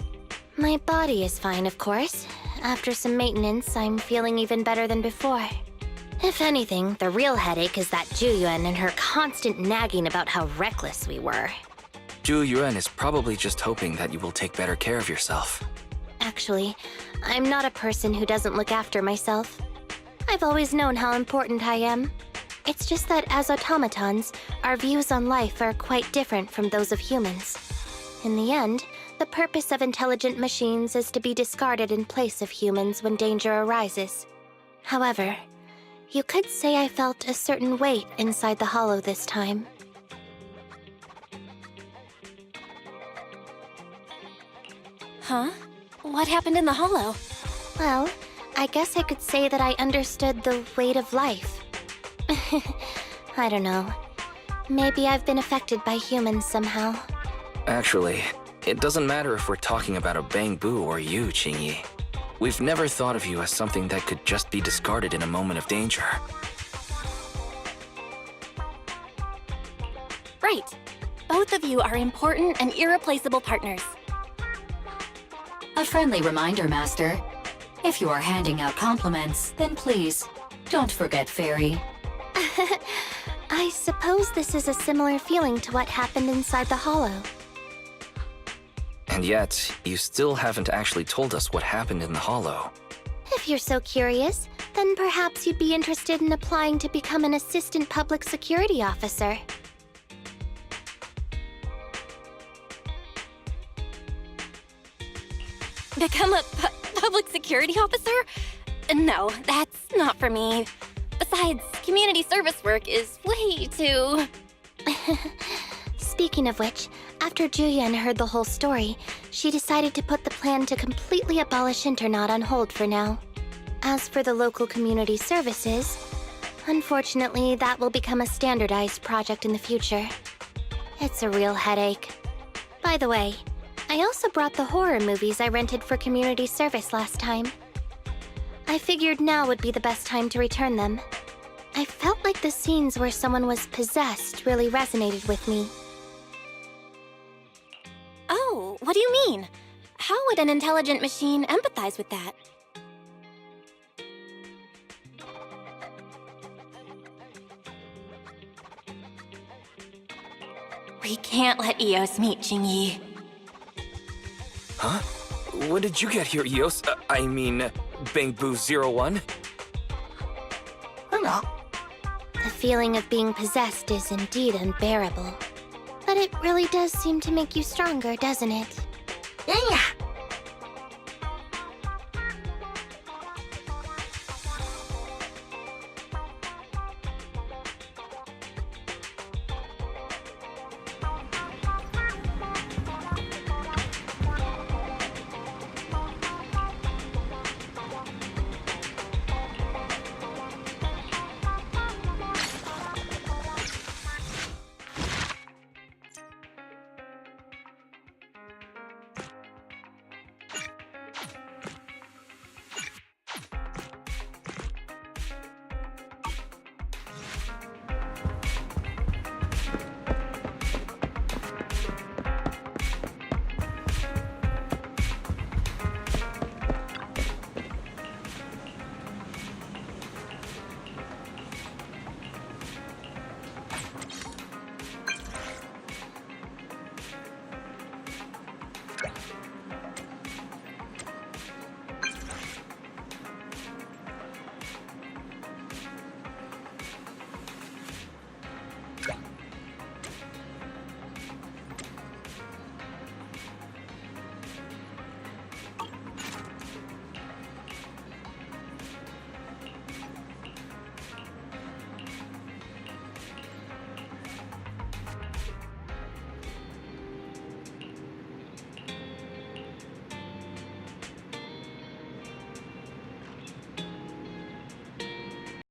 My body is fine, of course. After some maintenance, I'm feeling even better than before. If anything, the real headache is that Juyuan and her constant nagging about how reckless we were. Zhu Yuan is probably just hoping that you will take better care of yourself. Actually, I'm not a person who doesn't look after myself. I've always known how important I am. It's just that as automatons, our views on life are quite different from those of humans. In the end, the purpose of intelligent machines is to be discarded in place of humans when danger arises. However, you could say I felt a certain weight inside the hollow this time. Huh? What happened in the hollow? Well, I guess I could say that I understood the weight of life. I don't know. Maybe I've been affected by humans somehow. Actually, it doesn't matter if we're talking about a Bangbu or you, Qingyi. We've never thought of you as something that could just be discarded in a moment of danger. Right. Both of you are important and irreplaceable partners. A friendly reminder, Master. If you are handing out compliments, then please, don't forget Fairy. I suppose this is a similar feeling to what happened inside the hollow. And yet, you still haven't actually told us what happened in the hollow. If you're so curious, then perhaps you'd be interested in applying to become an assistant public security officer. Become a public security officer? No, that's not for me. Besides, community service work is way too... Speaking of which, after Juyen heard the whole story, she decided to put the plan to completely abolish Internaut on hold for now. As for the local community services, unfortunately, that will become a standardized project in the future. It's a real headache. By the way, I also brought the horror movies I rented for community service last time. I figured now would be the best time to return them. I felt like the scenes where someone was possessed really resonated with me. Oh, what do you mean? How would an intelligent machine empathize with that? We can't let Eos meet Jingyi. Huh? When did you get here, Eos? I mean, Bangboo 01? The feeling of being possessed is indeed unbearable. But it really does seem to make you stronger, doesn't it? Yeah.